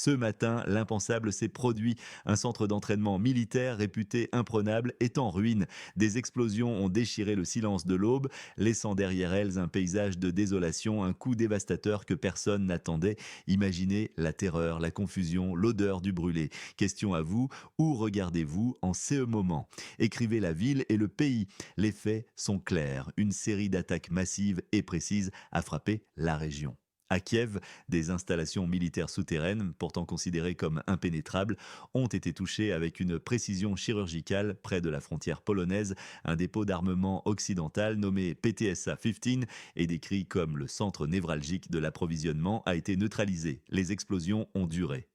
Ce matin, l'impensable s'est produit. Un centre d'entraînement militaire réputé imprenable est en ruine. Des explosions ont déchiré le silence de l'aube, laissant derrière elles un paysage de désolation, un coup dévastateur que personne n'attendait. Imaginez la terreur, la confusion, l'odeur du brûlé. Question à vous, où regardez-vous en ce moment? Écrivez la ville et le pays. Les faits sont clairs. Une série d'attaques massives et précises a frappé la région. À Kiev, des installations militaires souterraines, pourtant considérées comme impénétrables, ont été touchées avec une précision chirurgicale près de la frontière polonaise. Un dépôt d'armement occidental nommé PTSA-15 et décrit comme le centre névralgique de l'approvisionnement a été neutralisé. Les explosions ont duré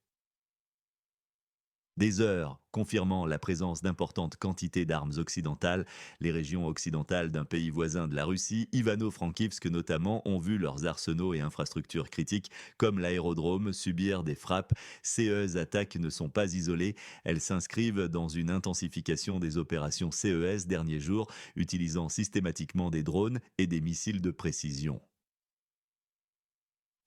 des heures, confirmant la présence d'importantes quantités d'armes occidentales. Les régions occidentales d'un pays voisin de la Russie, Ivano-Frankivsk notamment, ont vu leurs arsenaux et infrastructures critiques, comme l'aérodrome, subir des frappes. Ces attaques ne sont pas isolées, elles s'inscrivent dans une intensification des opérations CES derniers jours, utilisant systématiquement des drones et des missiles de précision.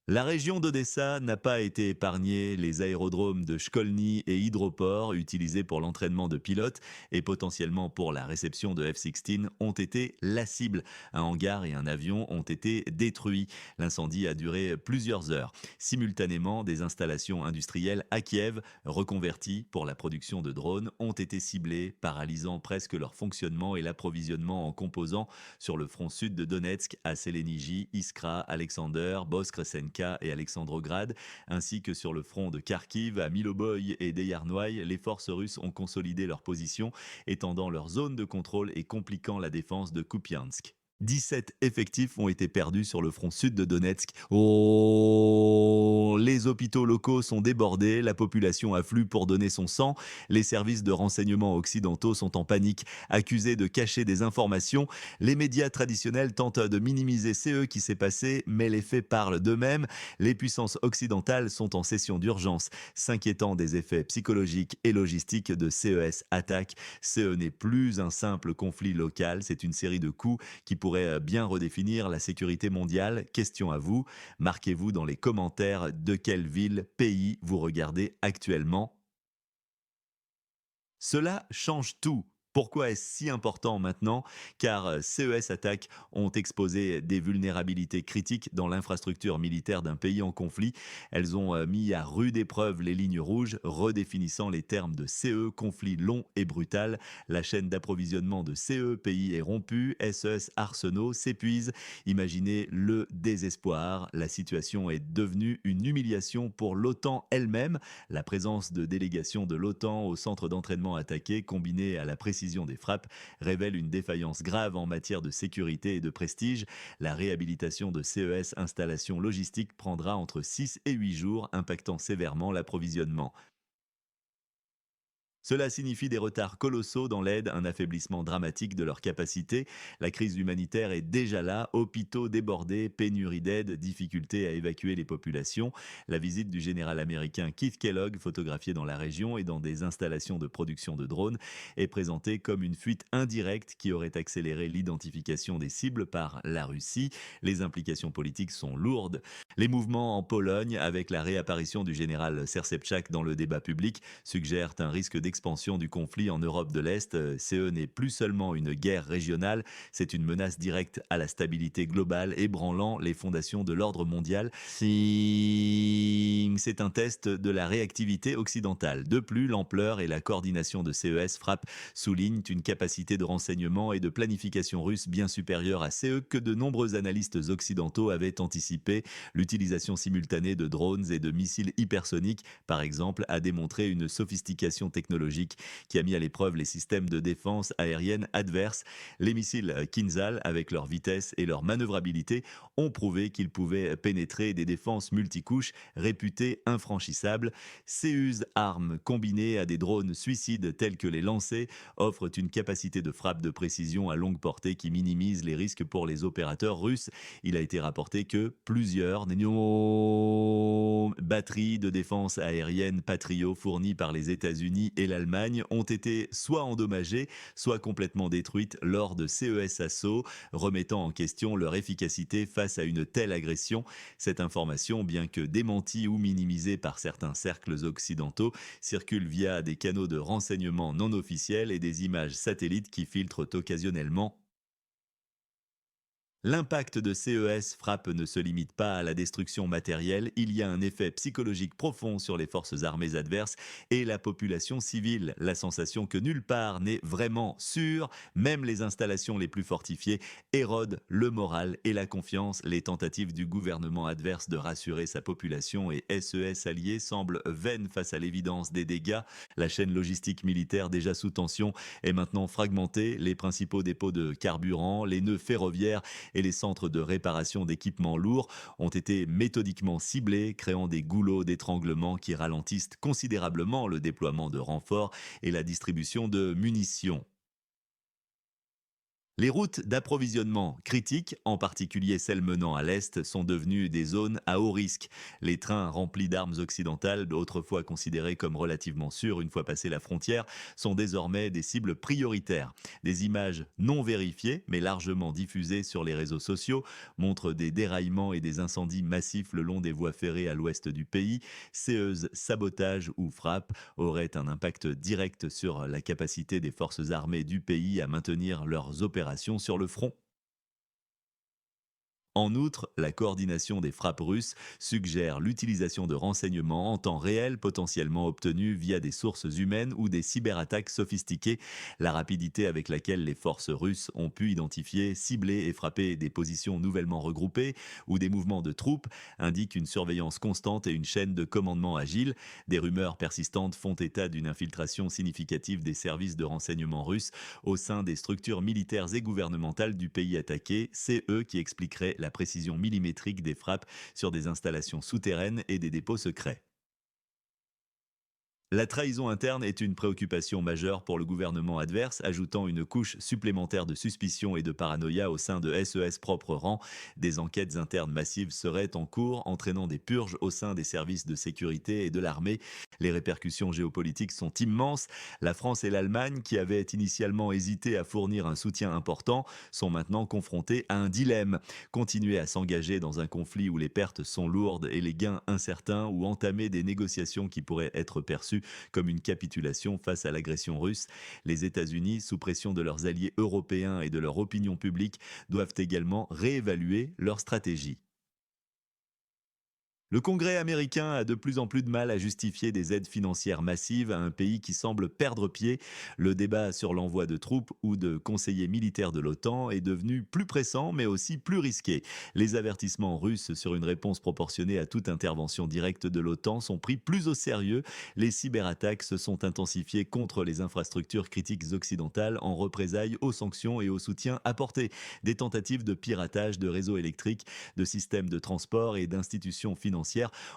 La région d'Odessa n'a pas été épargnée. Les aérodromes de Shkolny et Hydroport, utilisés pour l'entraînement de pilotes et potentiellement pour la réception de F-16, ont été la cible. Un hangar et un avion ont été détruits. L'incendie a duré plusieurs heures. Simultanément, des installations industrielles à Kiev, reconverties pour la production de drones, ont été ciblées, paralysant presque leur fonctionnement et l'approvisionnement en composants sur le front sud de Donetsk, à Seleniji, Iskra, Alexander, Boskresenka et Alexandrograd, ainsi que sur le front de Kharkiv, à Miloboï et Deyarnoï. Les forces russes ont consolidé leur position, étendant leur zone de contrôle et compliquant la défense de Kupiansk. 17 effectifs ont été perdus sur le front sud de Donetsk. Oh, les hôpitaux locaux sont débordés, la population afflue pour donner son sang. Les services de renseignement occidentaux sont en panique, accusés de cacher des informations. Les médias traditionnels tentent de minimiser ce qui s'est passé, mais les faits parlent d'eux-mêmes. Les puissances occidentales sont en session d'urgence, s'inquiétant des effets psychologiques et logistiques de CES attaques. Ce n'est plus un simple conflit local, c'est une série de coups qui pourrait bien redéfinir la sécurité mondiale. Question à vous, marquez-vous dans les commentaires de quelle ville, pays vous regardez actuellement. Cela change tout. Pourquoi est-ce si important maintenant? Car CES attaques ont exposé des vulnérabilités critiques dans l'infrastructure militaire d'un pays en conflit. Elles ont mis à rude épreuve les lignes rouges, redéfinissant les termes de CE, conflit long et brutal. La chaîne d'approvisionnement de CE, pays est rompue, SES arsenaux s'épuisent. Imaginez le désespoir. La situation est devenue une humiliation pour l'OTAN elle-même. La présence de délégations de l'OTAN au centre d'entraînement attaqué, combinée à la précision des frappes, révèle une défaillance grave en matière de sécurité et de prestige. La réhabilitation de CES installations logistiques prendra entre 6 et 8 jours, impactant sévèrement l'approvisionnement. Cela signifie des retards colossaux dans l'aide, un affaiblissement dramatique de leurs capacités. La crise humanitaire est déjà là, hôpitaux débordés, pénurie d'aide, difficulté à évacuer les populations. La visite du général américain Keith Kellogg, photographié dans la région et dans des installations de production de drones, est présentée comme une fuite indirecte qui aurait accéléré l'identification des cibles par la Russie. Les implications politiques sont lourdes. Les mouvements en Pologne, avec la réapparition du général Sercepchak dans le débat public, suggèrent un risque d'expansion du conflit en Europe de l'Est. CE n'est plus seulement une guerre régionale, c'est une menace directe à la stabilité globale, ébranlant les fondations de l'ordre mondial. C'est un test de la réactivité occidentale. De plus, l'ampleur et la coordination de CES frappent soulignent une capacité de renseignement et de planification russe bien supérieure à CE que de nombreux analystes occidentaux avaient anticipé. L'utilisation simultanée de drones et de missiles hypersoniques, par exemple, a démontré une sophistication technologique qui a mis à l'épreuve les systèmes de défense aérienne adverses. Les missiles Kinzhal, avec leur vitesse et leur manœuvrabilité, ont prouvé qu'ils pouvaient pénétrer des défenses multicouches réputées infranchissables. Ces armes, combinées à des drones suicides tels que les lancers, offrent une capacité de frappe de précision à longue portée qui minimise les risques pour les opérateurs russes. Il a été rapporté que plusieurs batteries de défense aérienne Patriot fournies par les États-Unis et l'Allemagne ont été soit endommagées, soit complètement détruites lors de CES Assaut, remettant en question leur efficacité face à une telle agression. Cette information, bien que démentie ou minimisée par certains cercles occidentaux, circule via des canaux de renseignement non officiels et des images satellites qui filtrent occasionnellement. L'impact de CES frappe ne se limite pas à la destruction matérielle, il y a un effet psychologique profond sur les forces armées adverses et la population civile. La sensation que nulle part n'est vraiment sûr, même les installations les plus fortifiées, érodent le moral et la confiance. Les tentatives du gouvernement adverse de rassurer sa population et SES alliés semblent vaines face à l'évidence des dégâts. La chaîne logistique militaire déjà sous tension est maintenant fragmentée, les principaux dépôts de carburant, les nœuds ferroviaires et les centres de réparation d'équipements lourds ont été méthodiquement ciblés, créant des goulots d'étranglement qui ralentissent considérablement le déploiement de renforts et la distribution de munitions. Les routes d'approvisionnement critiques, en particulier celles menant à l'Est, sont devenues des zones à haut risque. Les trains remplis d'armes occidentales, autrefois considérés comme relativement sûrs une fois passée la frontière, sont désormais des cibles prioritaires. Des images non vérifiées, mais largement diffusées sur les réseaux sociaux, montrent des déraillements et des incendies massifs le long des voies ferrées à l'ouest du pays. Séeuses sabotages ou frappes auraient un impact direct sur la capacité des forces armées du pays à maintenir leurs opérations sur le front. En outre, la coordination des frappes russes suggère l'utilisation de renseignements en temps réel potentiellement obtenus via des sources humaines ou des cyberattaques sophistiquées. La rapidité avec laquelle les forces russes ont pu identifier, cibler et frapper des positions nouvellement regroupées ou des mouvements de troupes indique une surveillance constante et une chaîne de commandement agile. Des rumeurs persistantes font état d'une infiltration significative des services de renseignement russes au sein des structures militaires et gouvernementales du pays attaqué. C'est eux qui expliqueraient la précision millimétrique des frappes sur des installations souterraines et des dépôts secrets. La trahison interne est une préoccupation majeure pour le gouvernement adverse, ajoutant une couche supplémentaire de suspicion et de paranoïa au sein de SES propres rangs. Des enquêtes internes massives seraient en cours, entraînant des purges au sein des services de sécurité et de l'armée. Les répercussions géopolitiques sont immenses. La France et l'Allemagne, qui avaient initialement hésité à fournir un soutien important, sont maintenant confrontées à un dilemme. Continuer à s'engager dans un conflit où les pertes sont lourdes et les gains incertains, ou entamer des négociations qui pourraient être perçues comme une capitulation face à l'agression russe. Les États-Unis, sous pression de leurs alliés européens et de leur opinion publique, doivent également réévaluer leur stratégie. Le Congrès américain a de plus en plus de mal à justifier des aides financières massives à un pays qui semble perdre pied. Le débat sur l'envoi de troupes ou de conseillers militaires de l'OTAN est devenu plus pressant mais aussi plus risqué. Les avertissements russes sur une réponse proportionnée à toute intervention directe de l'OTAN sont pris plus au sérieux. Les cyberattaques se sont intensifiées contre les infrastructures critiques occidentales en représailles aux sanctions et au soutien apportés. Des tentatives de piratage de réseaux électriques, de systèmes de transport et d'institutions financières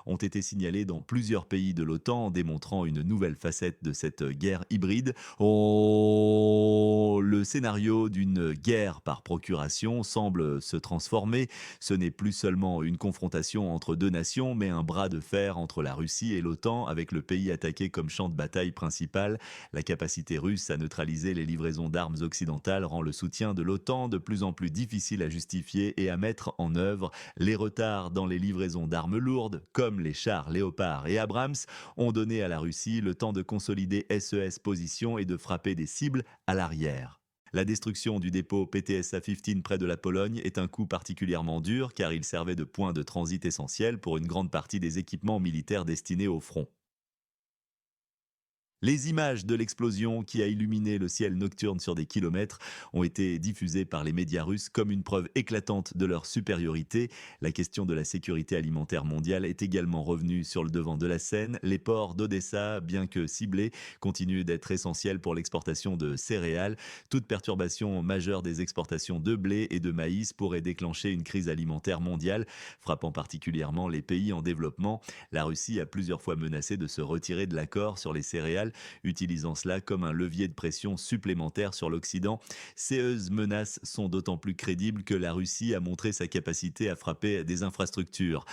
ont été signalés dans plusieurs pays de l'OTAN, démontrant une nouvelle facette de cette guerre hybride. Le scénario d'une guerre par procuration semble se transformer. Ce n'est plus seulement une confrontation entre deux nations, mais un bras de fer entre la Russie et l'OTAN, avec le pays attaqué comme champ de bataille principal. La capacité russe à neutraliser les livraisons d'armes occidentales rend le soutien de l'OTAN de plus en plus difficile à justifier et à mettre en œuvre. Les retards dans les livraisons d'armes lourdes, comme les chars Léopard et Abrams, ont donné à la Russie le temps de consolider SES position et de frapper des cibles à l'arrière. La destruction du dépôt PTSA-15 près de la Pologne est un coup particulièrement dur car il servait de point de transit essentiel pour une grande partie des équipements militaires destinés au front. Les images de l'explosion qui a illuminé le ciel nocturne sur des kilomètres ont été diffusées par les médias russes comme une preuve éclatante de leur supériorité. La question de la sécurité alimentaire mondiale est également revenue sur le devant de la scène. Les ports d'Odessa, bien que ciblés, continuent d'être essentiels pour l'exportation de céréales. Toute perturbation majeure des exportations de blé et de maïs pourrait déclencher une crise alimentaire mondiale, frappant particulièrement les pays en développement. La Russie a plusieurs fois menacé de se retirer de l'accord sur les céréales, utilisant cela comme un levier de pression supplémentaire sur l'Occident. Ces menaces sont d'autant plus crédibles que la Russie a montré sa capacité à frapper des infrastructures.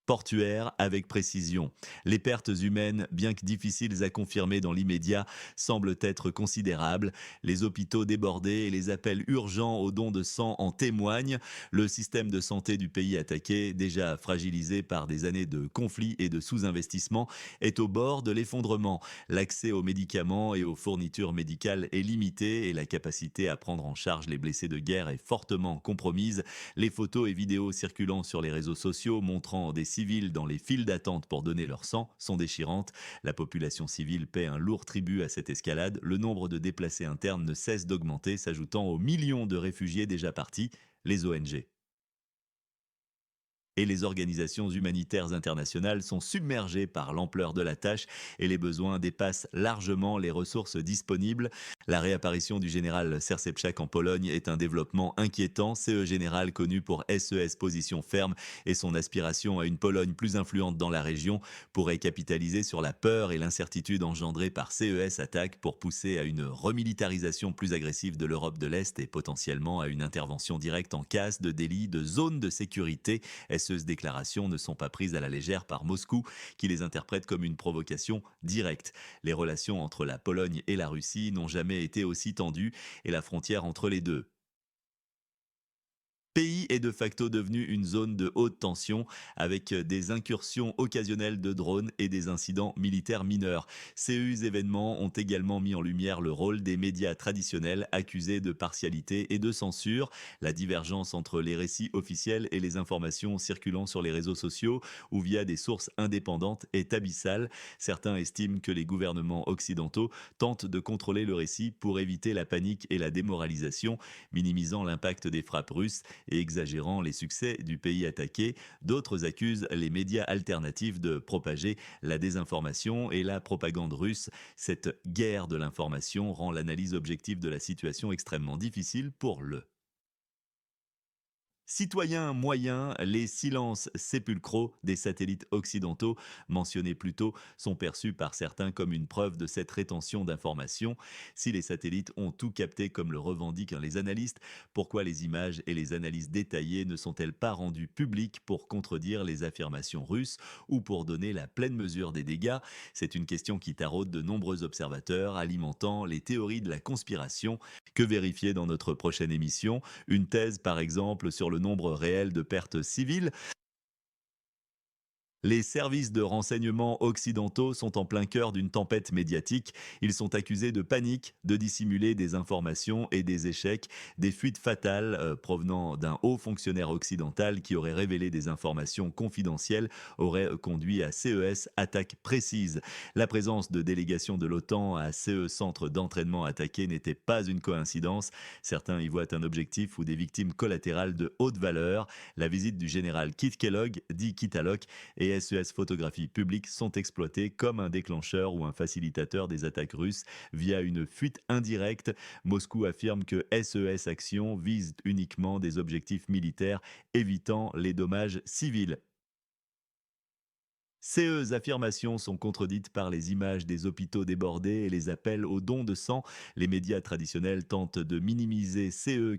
portuaire avec précision. Les pertes humaines, bien que difficiles à confirmer dans l'immédiat, semblent être considérables. Les hôpitaux débordés et les appels urgents aux dons de sang en témoignent. Le système de santé du pays attaqué, déjà fragilisé par des années de conflits et de sous-investissement, est au bord de l'effondrement. L'accès aux médicaments et aux fournitures médicales est limité et la capacité à prendre en charge les blessés de guerre est fortement compromise. Les photos et vidéos circulant sur les réseaux sociaux montrant des civils dans les files d'attente pour donner leur sang sont déchirantes. La population civile paie un lourd tribut à cette escalade. Le nombre de déplacés internes ne cesse d'augmenter, s'ajoutant aux millions de réfugiés déjà partis. Les ONG et les organisations humanitaires internationales sont submergées par l'ampleur de la tâche et les besoins dépassent largement les ressources disponibles. La réapparition du général Sersepchak en Pologne est un développement inquiétant. CE général connu pour SES position ferme et son aspiration à une Pologne plus influente dans la région pourrait capitaliser sur la peur et l'incertitude engendrées par CES attaque pour pousser à une remilitarisation plus agressive de l'Europe de l'Est et potentiellement à une intervention directe en cas de délit de zone de sécurité. Ces déclarations ne sont pas prises à la légère par Moscou, qui les interprète comme une provocation directe. Les relations entre la Pologne et la Russie n'ont jamais été aussi tendues, et la frontière entre les deux pays est de facto devenu une zone de haute tension avec des incursions occasionnelles de drones et des incidents militaires mineurs. Ces événements ont également mis en lumière le rôle des médias traditionnels accusés de partialité et de censure. La divergence entre les récits officiels et les informations circulant sur les réseaux sociaux ou via des sources indépendantes est abyssale. Certains estiment que les gouvernements occidentaux tentent de contrôler le récit pour éviter la panique et la démoralisation, minimisant l'impact des frappes russes et exagérant les succès du pays attaqué. D'autres accusent les médias alternatifs de propager la désinformation et la propagande russe. Cette guerre de l'information rend l'analyse objective de la situation extrêmement difficile pour le citoyens moyens, les silences sépulcraux des satellites occidentaux mentionnés plus tôt sont perçus par certains comme une preuve de cette rétention d'informations. Si les satellites ont tout capté comme le revendiquent les analystes, pourquoi les images et les analyses détaillées ne sont-elles pas rendues publiques pour contredire les affirmations russes ou pour donner la pleine mesure des dégâts? C'est une question qui taraude de nombreux observateurs, alimentant les théories de la conspiration. Que vérifier dans notre prochaine émission? Une thèse, par exemple, sur le nombre réel de pertes civiles. Les services de renseignement occidentaux sont en plein cœur d'une tempête médiatique. Ils sont accusés de panique, de dissimuler des informations et des échecs, des fuites fatales provenant d'un haut fonctionnaire occidental qui aurait révélé des informations confidentielles, aurait conduit à CES attaque précise. La présence de délégations de l'OTAN à CE centre d'entraînement attaqué n'était pas une coïncidence. Certains y voient un objectif ou des victimes collatérales de haute valeur. La visite du général Keith Kellogg, dit Kitalock, et SES Photographie Publique sont exploités comme un déclencheur ou un facilitateur des attaques russes via une fuite indirecte. Moscou affirme que SES Action vise uniquement des objectifs militaires, évitant les dommages civils. Ces affirmations sont contredites par les images des hôpitaux débordés et les appels aux dons de sang. Les médias traditionnels tentent de minimiser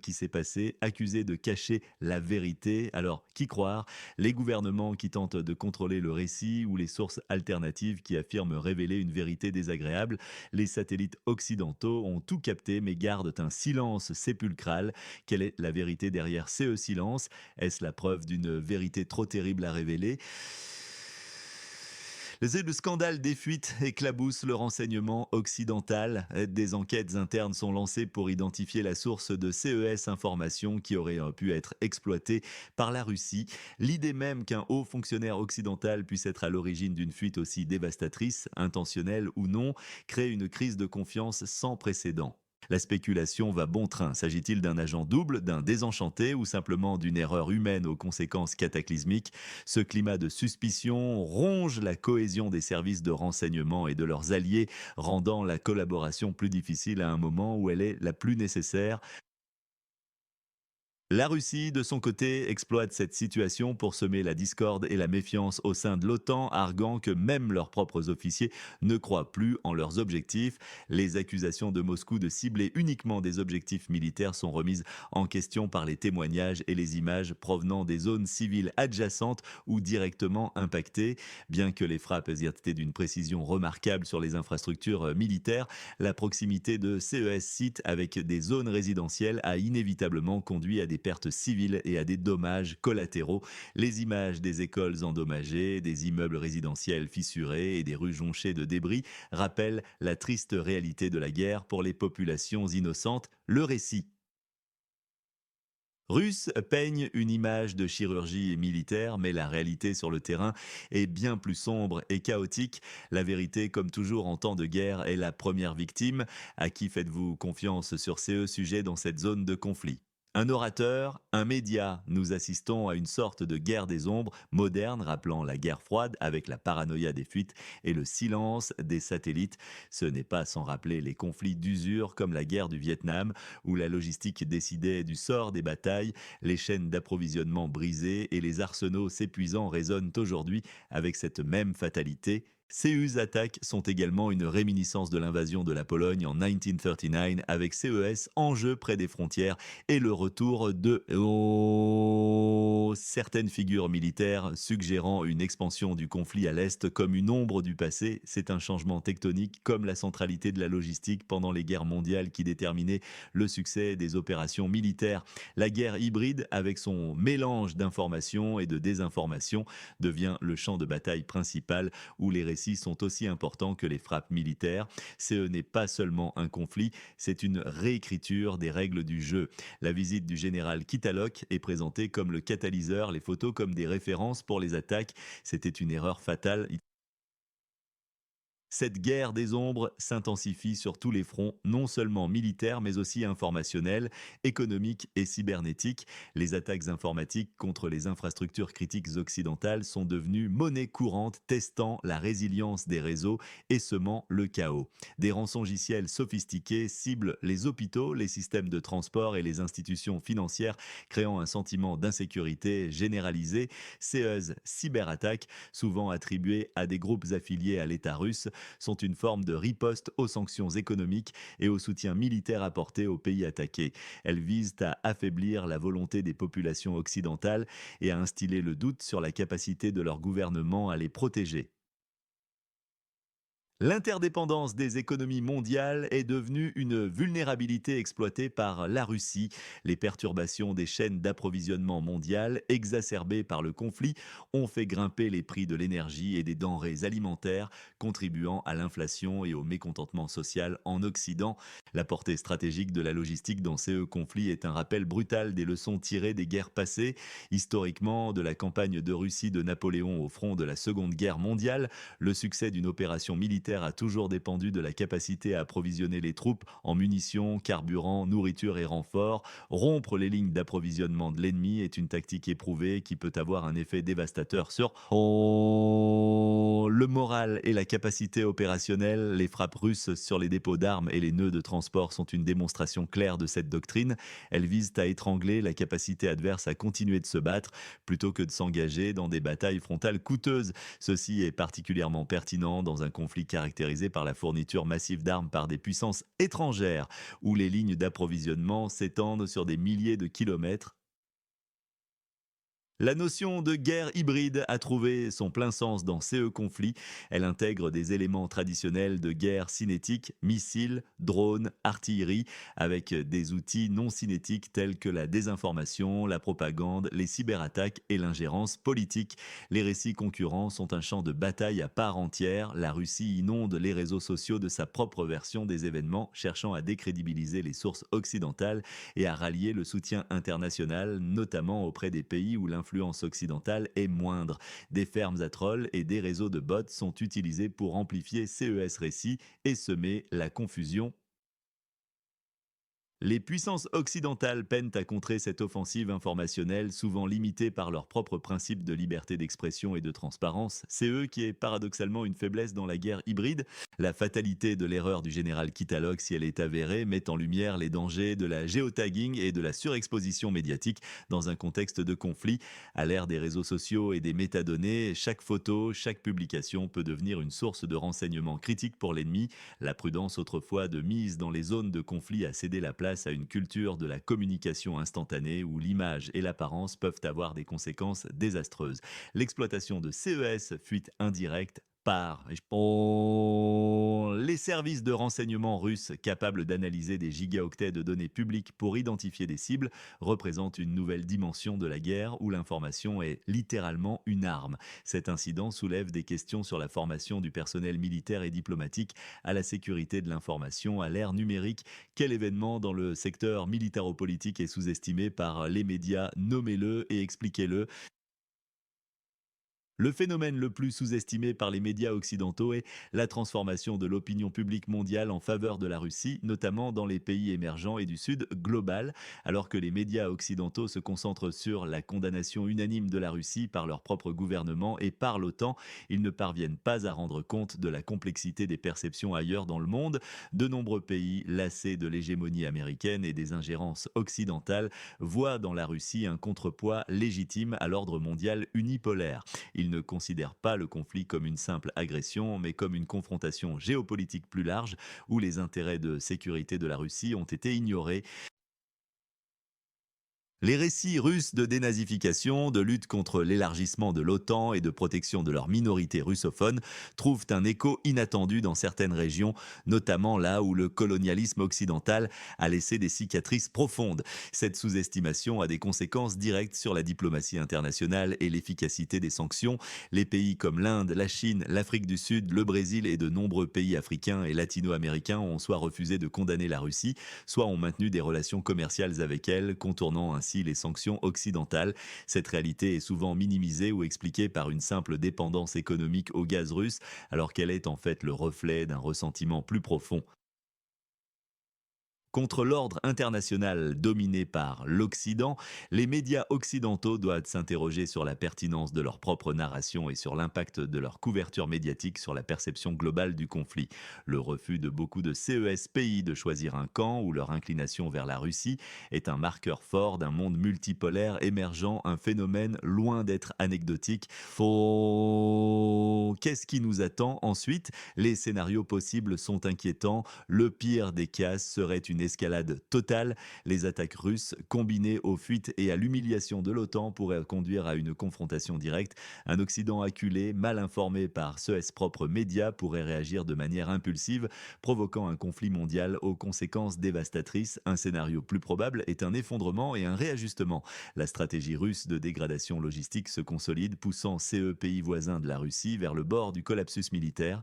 qui s'est passé, accusés de cacher la vérité. Alors, qui croire? Les gouvernements qui tentent de contrôler le récit ou les sources alternatives qui affirment révéler une vérité désagréable? Les satellites occidentaux ont tout capté mais gardent un silence sépulcral. Quelle est la vérité derrière silence? Est-ce la preuve d'une vérité trop terrible à révéler? Le scandale des fuites éclabousse le renseignement occidental. Des enquêtes internes sont lancées pour identifier la source de CES informations qui auraient pu être exploitées par la Russie. L'idée même qu'un haut fonctionnaire occidental puisse être à l'origine d'une fuite aussi dévastatrice, intentionnelle ou non, crée une crise de confiance sans précédent. La spéculation va bon train. S'agit-il d'un agent double, d'un désenchanté ou simplement d'une erreur humaine aux conséquences cataclysmiques? Ce climat de suspicion ronge la cohésion des services de renseignement et de leurs alliés, rendant la collaboration plus difficile à un moment où elle est la plus nécessaire. La Russie, de son côté, exploite cette situation pour semer la discorde et la méfiance au sein de l'OTAN, arguant que même leurs propres officiers ne croient plus en leurs objectifs. Les accusations de Moscou de cibler uniquement des objectifs militaires sont remises en question par les témoignages et les images provenant des zones civiles adjacentes ou directement impactées. Bien que les frappes aient été d'une précision remarquable sur les infrastructures militaires, la proximité de CES sites avec des zones résidentielles a inévitablement conduit à des pertes civiles et à des dommages collatéraux. Les images des écoles endommagées, des immeubles résidentiels fissurés et des rues jonchées de débris rappellent la triste réalité de la guerre pour les populations innocentes. Le récit russe peigne une image de chirurgie militaire, mais la réalité sur le terrain est bien plus sombre et chaotique. La vérité, comme toujours en temps de guerre, est la première victime. À qui faites-vous confiance sur ces sujets dans cette zone de conflit? Un orateur, un média, nous assistons à une sorte de guerre des ombres moderne rappelant la guerre froide avec la paranoïa des fuites et le silence des satellites. Ce n'est pas sans rappeler les conflits d'usure comme la guerre du Vietnam où la logistique décidait du sort des batailles, les chaînes d'approvisionnement brisées et les arsenaux s'épuisant résonnent aujourd'hui avec cette même fatalité. Ces attaques sont également une réminiscence de l'invasion de la Pologne en 1939 avec CES en jeu près des frontières et le retour de certaines figures militaires suggérant une expansion du conflit à l'Est comme une ombre du passé. C'est un changement tectonique comme la centralité de la logistique pendant les guerres mondiales qui déterminait le succès des opérations militaires. La guerre hybride, avec son mélange d'information et de désinformation, devient le champ de bataille principal où les récits sont aussi importants que les frappes militaires. Ce n'est pas seulement un conflit, c'est une réécriture des règles du jeu. La visite du général Kitalok est présentée comme le catalyseur, les photos comme des références pour les attaques. C'était une erreur fatale. Cette guerre des ombres s'intensifie sur tous les fronts, non seulement militaires, mais aussi informationnels, économiques et cybernétiques. Les attaques informatiques contre les infrastructures critiques occidentales sont devenues monnaie courante, testant la résilience des réseaux et semant le chaos. Des rançongiciels sophistiqués ciblent les hôpitaux, les systèmes de transport et les institutions financières, créant un sentiment d'insécurité généralisé. Ces cyberattaques, souvent attribuées à des groupes affiliés à l'État russe, sont une forme de riposte aux sanctions économiques et au soutien militaire apporté aux pays attaqués. Elles visent à affaiblir la volonté des populations occidentales et à instiller le doute sur la capacité de leur gouvernement à les protéger. L'interdépendance des économies mondiales est devenue une vulnérabilité exploitée par la Russie. Les perturbations des chaînes d'approvisionnement mondiales, exacerbées par le conflit, ont fait grimper les prix de l'énergie et des denrées alimentaires, contribuant à l'inflation et au mécontentement social en Occident. La portée stratégique de la logistique dans ces conflits est un rappel brutal des leçons tirées des guerres passées. Historiquement, de la campagne de Russie de Napoléon au front de la Seconde Guerre mondiale, le succès d'une opération militaire a toujours dépendu de la capacité à approvisionner les troupes en munitions, carburant, nourriture et renforts. Rompre les lignes d'approvisionnement de l'ennemi est une tactique éprouvée qui peut avoir un effet dévastateur sur le moral et la capacité opérationnelle. Les frappes russes sur les dépôts d'armes et les nœuds de transport sont une démonstration claire de cette doctrine. Elles visent à étrangler la capacité adverse à continuer de se battre plutôt que de s'engager dans des batailles frontales coûteuses. Ceci est particulièrement pertinent dans un conflit caractérisé par la fourniture massive d'armes par des puissances étrangères, où les lignes d'approvisionnement s'étendent sur des milliers de kilomètres. La notion de guerre hybride a trouvé son plein sens dans CE conflits. Elle intègre des éléments traditionnels de guerre cinétique, missiles, drones, artillerie, avec des outils non cinétiques tels que la désinformation, la propagande, les cyberattaques et l'ingérence politique. Les récits concurrents sont un champ de bataille à part entière. La Russie inonde les réseaux sociaux de sa propre version des événements, cherchant à décrédibiliser les sources occidentales et à rallier le soutien international, notamment auprès des pays où l'influence occidentale est moindre. Des fermes à trolls et des réseaux de bots sont utilisés pour amplifier CES récits et semer la confusion Les puissances occidentales peinent à contrer cette offensive informationnelle, souvent limitée par leurs propres principes de liberté d'expression et de transparence. C'est eux qui est paradoxalement une faiblesse dans la guerre hybride. La fatalité de l'erreur du général Kittalog, si elle est avérée, met en lumière les dangers de la géotagging et de la surexposition médiatique dans un contexte de conflit. À l'ère des réseaux sociaux et des métadonnées, chaque photo, chaque publication peut devenir une source de renseignements critiques pour l'ennemi. La prudence autrefois de mise dans les zones de conflit a cédé la place à une culture de la communication instantanée où l'image et l'apparence peuvent avoir des conséquences désastreuses. L'exploitation de CES, fuite indirecte, par les services de renseignement russes capables d'analyser des gigaoctets de données publiques pour identifier des cibles représentent une nouvelle dimension de la guerre où l'information est littéralement une arme. Cet incident soulève des questions sur la formation du personnel militaire et diplomatique à la sécurité de l'information à l'ère numérique. Quel événement dans le secteur militaro-politique est sous-estimé par les médias? Nommez-le et expliquez-le. Le phénomène le plus sous-estimé par les médias occidentaux est la transformation de l'opinion publique mondiale en faveur de la Russie, notamment dans les pays émergents et du Sud global, alors que les médias occidentaux se concentrent sur la condamnation unanime de la Russie par leur propre gouvernement et par l'OTAN, ils ne parviennent pas à rendre compte de la complexité des perceptions ailleurs dans le monde. De nombreux pays, lassés de l'hégémonie américaine et des ingérences occidentales, voient dans la Russie un contrepoids légitime à l'ordre mondial unipolaire. Ils ne considèrent pas le conflit comme une simple agression, mais comme une confrontation géopolitique plus large, où les intérêts de sécurité de la Russie ont été ignorés. Les récits russes de dénazification, de lutte contre l'élargissement de l'OTAN et de protection de leurs minorités russophones trouvent un écho inattendu dans certaines régions, notamment là où le colonialisme occidental a laissé des cicatrices profondes. Cette sous-estimation a des conséquences directes sur la diplomatie internationale et l'efficacité des sanctions. Les pays comme l'Inde, la Chine, l'Afrique du Sud, le Brésil et de nombreux pays africains et latino-américains ont soit refusé de condamner la Russie, soit ont maintenu des relations commerciales avec elle, contournant ainsi les sanctions occidentales. Cette réalité est souvent minimisée ou expliquée par une simple dépendance économique au gaz russe, alors qu'elle est en fait le reflet d'un ressentiment plus profond contre l'ordre international dominé par l'Occident. Les médias occidentaux doivent s'interroger sur la pertinence de leur propre narration et sur l'impact de leur couverture médiatique sur la perception globale du conflit. Le refus de beaucoup de CES pays de choisir un camp ou leur inclination vers la Russie est un marqueur fort d'un monde multipolaire émergent, un phénomène loin d'être anecdotique. Qu'est-ce qui nous attend ensuite? Les scénarios possibles sont inquiétants. Le pire des cas serait une escalade totale. Les attaques russes, combinées aux fuites et à l'humiliation de l'OTAN, pourraient conduire à une confrontation directe. Un Occident acculé, mal informé par ses propres médias, pourrait réagir de manière impulsive, provoquant un conflit mondial aux conséquences dévastatrices. Un scénario plus probable est un effondrement et un réajustement. La stratégie russe de dégradation logistique se consolide, poussant ces pays voisins de la Russie vers le bord du collapsus militaire.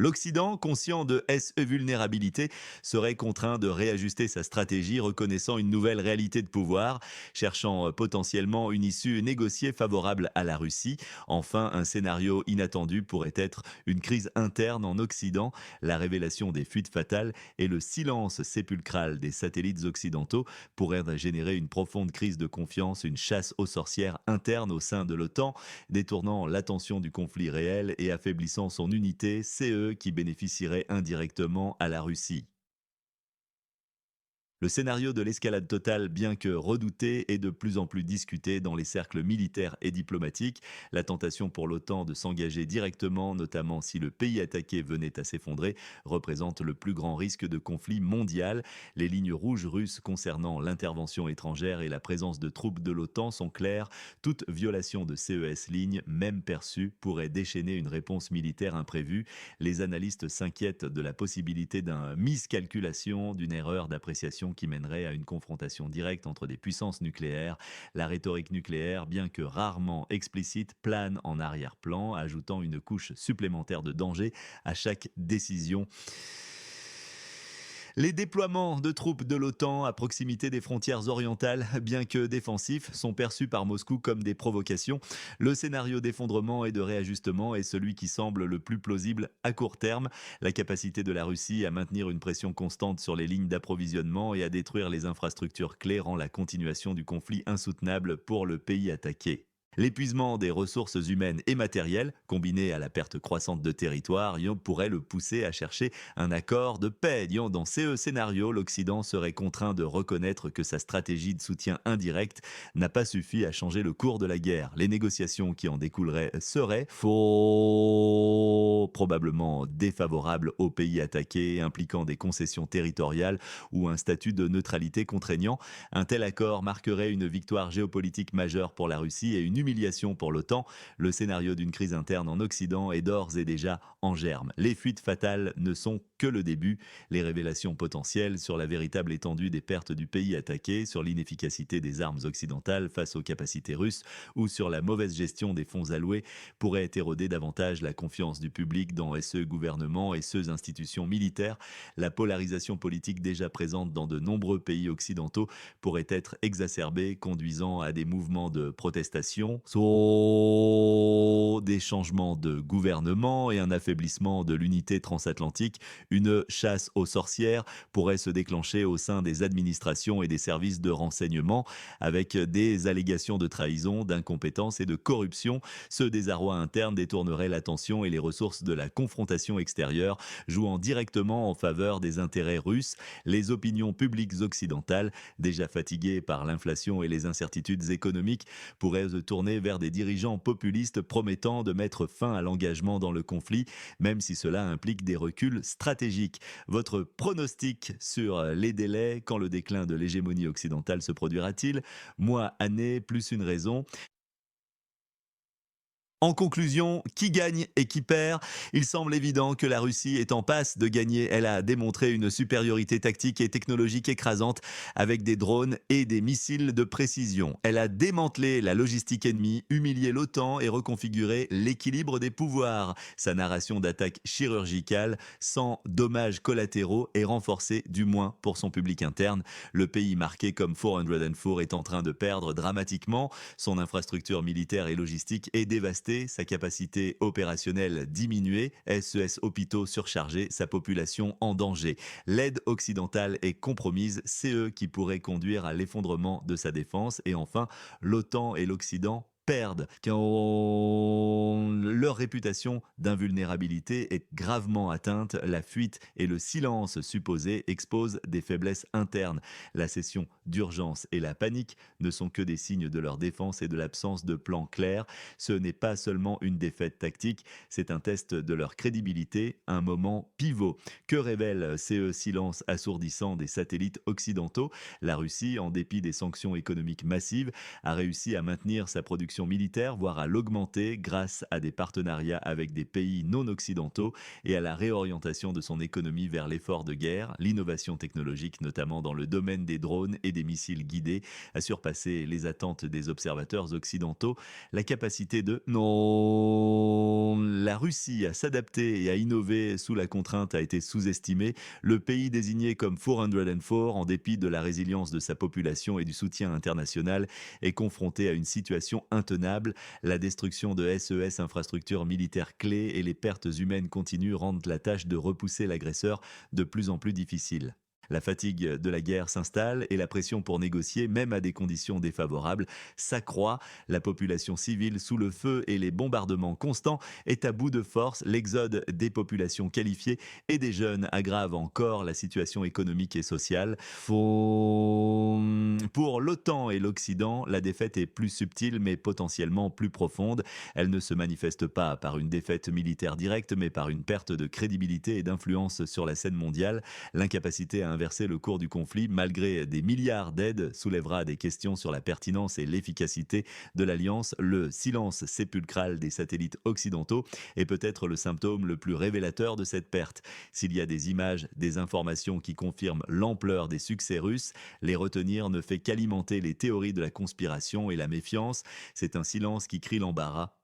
L'Occident, conscient de SE vulnérabilité, serait contraint de réajuster sa stratégie, reconnaissant une nouvelle réalité de pouvoir, cherchant potentiellement une issue négociée favorable à la Russie. Enfin, un scénario inattendu pourrait être une crise interne en Occident, la révélation des fuites fatales et le silence sépulcral des satellites occidentaux pourraient générer une profonde crise de confiance, une chasse aux sorcières interne au sein de l'OTAN, détournant l'attention du conflit réel et affaiblissant son unité. C'est eux qui bénéficieraient indirectement à la Russie. Le scénario de l'escalade totale, bien que redouté, est de plus en plus discuté dans les cercles militaires et diplomatiques. La tentation pour l'OTAN de s'engager directement, notamment si le pays attaqué venait à s'effondrer, représente le plus grand risque de conflit mondial. Les lignes rouges russes concernant l'intervention étrangère et la présence de troupes de l'OTAN sont claires. Toute violation de CES lignes, même perçue, pourrait déchaîner une réponse militaire imprévue. Les analystes s'inquiètent de la possibilité d'une miscalculation, d'une erreur d'appréciation qui mènerait à une confrontation directe entre des puissances nucléaires. La rhétorique nucléaire, bien que rarement explicite, plane en arrière-plan, ajoutant une couche supplémentaire de danger à chaque décision. Les déploiements de troupes de l'OTAN à proximité des frontières orientales, bien que défensifs, sont perçus par Moscou comme des provocations. Le scénario d'effondrement et de réajustement est celui qui semble le plus plausible à court terme. La capacité de la Russie à maintenir une pression constante sur les lignes d'approvisionnement et à détruire les infrastructures clés rend la continuation du conflit insoutenable pour le pays attaqué. L'épuisement des ressources humaines et matérielles, combiné à la perte croissante de territoire, pourrait le pousser à chercher un accord de paix. Dans ce scénario, l'Occident serait contraint de reconnaître que sa stratégie de soutien indirect n'a pas suffi à changer le cours de la guerre. Les négociations qui en découleraient seraient probablement défavorables aux pays attaqués, impliquant des concessions territoriales ou un statut de neutralité contraignant. Un tel accord marquerait une victoire géopolitique majeure pour la Russie et une humiliation pour l'OTAN. Le scénario d'une crise interne en Occident est d'ores et déjà en germe. Les fuites fatales ne sont que le début. Les révélations potentielles sur la véritable étendue des pertes du pays attaqué, sur l'inefficacité des armes occidentales face aux capacités russes ou sur la mauvaise gestion des fonds alloués pourraient éroder davantage la confiance du public dans ce gouvernement et ces institutions militaires. La polarisation politique déjà présente dans de nombreux pays occidentaux pourrait être exacerbée, conduisant à des mouvements de protestation, soit des changements de gouvernement et un affaiblissement de l'unité transatlantique. Une chasse aux sorcières pourrait se déclencher au sein des administrations et des services de renseignement, avec des allégations de trahison, d'incompétence et de corruption. Ce désarroi interne détournerait l'attention et les ressources de la confrontation extérieure, jouant directement en faveur des intérêts russes. Les opinions publiques occidentales, déjà fatiguées par l'inflation et les incertitudes économiques, pourraient se tourner vers des dirigeants populistes promettant de mettre fin à l'engagement dans le conflit, même si cela implique des reculs stratégiques. Votre pronostic sur les délais, quand le déclin de l'hégémonie occidentale se produira-t-il? Mois, années, plus une raison. En conclusion, qui gagne et qui perd? Il semble évident que la Russie est en passe de gagner. Elle a démontré une supériorité tactique et technologique écrasante avec des drones et des missiles de précision. Elle a démantelé la logistique ennemie, humilié l'OTAN et reconfiguré l'équilibre des pouvoirs. Sa narration d'attaque chirurgicale, sans dommages collatéraux, est renforcée du moins pour son public interne. Le pays marqué comme 404 est en train de perdre dramatiquement. Son infrastructure militaire et logistique est dévastée, sa capacité opérationnelle diminuée, SES hôpitaux surchargés, sa population en danger. L'aide occidentale est compromise, c'est eux qui pourraient conduire à l'effondrement de sa défense. Et enfin, l'OTAN et l'Occident perdent quand leur réputation d'invulnérabilité est gravement atteinte. La fuite et le silence supposé exposent des faiblesses internes. La cession d'urgence et la panique ne sont que des signes de leur défense et de l'absence de plan clair. Ce n'est pas seulement une défaite tactique, c'est un test de leur crédibilité, un moment pivot. Que révèle ce silence assourdissant des satellites occidentaux? La Russie, en dépit des sanctions économiques massives, a réussi à maintenir sa production militaire, voire à l'augmenter grâce à des partenariats avec des pays non occidentaux et à la réorientation de son économie vers l'effort de guerre. L'innovation technologique, notamment dans le domaine des drones et des missiles guidés, a surpassé les attentes des observateurs occidentaux. La capacité de non, la Russie à s'adapter et à innover sous la contrainte a été sous-estimée. Le pays désigné comme 404, en dépit de la résilience de sa population et du soutien international, est confronté à une situation intenable. La destruction de SES infrastructures militaires clés et les pertes humaines continues rendent la tâche de repousser l'agresseur de plus en plus difficile. La fatigue de la guerre s'installe et la pression pour négocier, même à des conditions défavorables, s'accroît. La population civile sous le feu et les bombardements constants est à bout de force. L'exode des populations qualifiées et des jeunes aggrave encore la situation économique et sociale. Pour l'OTAN et l'Occident, la défaite est plus subtile mais potentiellement plus profonde. Elle ne se manifeste pas par une défaite militaire directe mais par une perte de crédibilité et d'influence sur la scène mondiale. L'incapacité à inverser le cours du conflit, malgré des milliards d'aides, soulèvera des questions sur la pertinence et l'efficacité de l'alliance. Le silence sépulcral des satellites occidentaux est peut-être le symptôme le plus révélateur de cette perte. S'il y a des images, des informations qui confirment l'ampleur des succès russes, les retenir ne fait qu'alimenter les théories de la conspiration et la méfiance. C'est un silence qui crie l'embarras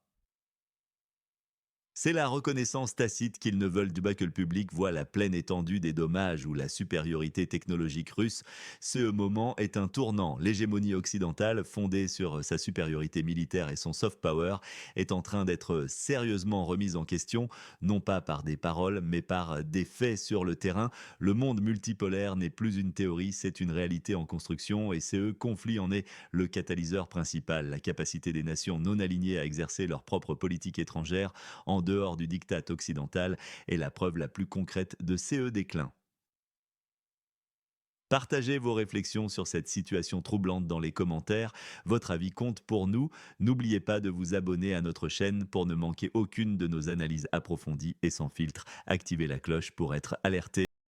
C'est la reconnaissance tacite qu'ils ne veulent pas que le public voit la pleine étendue des dommages ou la supériorité technologique russe. Ce moment est un tournant. L'hégémonie occidentale, fondée sur sa supériorité militaire et son soft power, est en train d'être sérieusement remise en question, non pas par des paroles, mais par des faits sur le terrain. Le monde multipolaire n'est plus une théorie, c'est une réalité en construction et ce conflit en est le catalyseur principal. La capacité des nations non alignées à exercer leur propre politique étrangère en dehors du diktat occidental est la preuve la plus concrète de ce déclin. Partagez vos réflexions sur cette situation troublante dans les commentaires. Votre avis compte pour nous. N'oubliez pas de vous abonner à notre chaîne pour ne manquer aucune de nos analyses approfondies et sans filtre. Activez la cloche pour être alerté